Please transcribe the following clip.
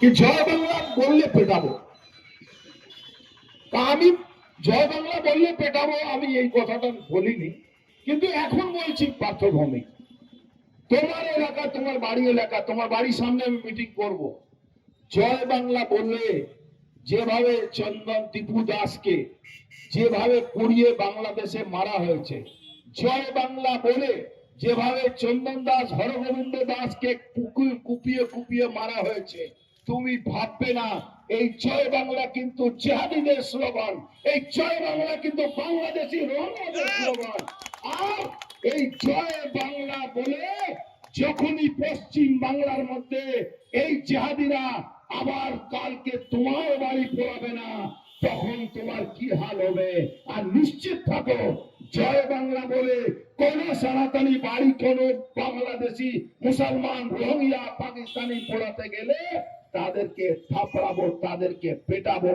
কি জয় বাংলা বললে পেটাবো। তা আমি জয় বাংলা বললে পেটাবো আমি এই কথাটা বলিনি, কিন্তু এখন বলছি পার্থভূমি তোমার এলাকা, তোমার বাড়ি এলাকা, তোমার বাড়ির সামনে আমি মিটিং করব। জয় বাংলা বললে যেভাবে চন্দন টিপু দাসকে যেভাবে পুড়িয়ে বাংলাদেশে মারা হয়েছে, জয় বাংলা বলে যেভাবে চন্দন দাস হরগোবিন্দ দাসকে কুপিয়ে কুপিয়ে মারা হয়েছে, তুমি ভাববে না এই জয় বাংলা কিন্তু জিহাদিদের স্লোগান, এই জয় বাংলা কিন্তু বাংলাদেশি রোহিঙ্গাদের স্লোগান। আর এই জয় বাংলা বলে যখনই পশ্চিম বাংলার মধ্যে এই জিহাদিরা আবার কালকে তোমার বাড়ি পড়াবে না, তখন তোমার কি হাল হবে। আর নিশ্চিত থাকো জয় বাংলা বলে কোন সনাতনী বাড়ি কোন বাংলাদেশি মুসলমান রোহিঙ্গা পাকিস্তানি পড়াতে গেলে তাদেরকে থাপড়াবো, তাদেরকে পেটাবো।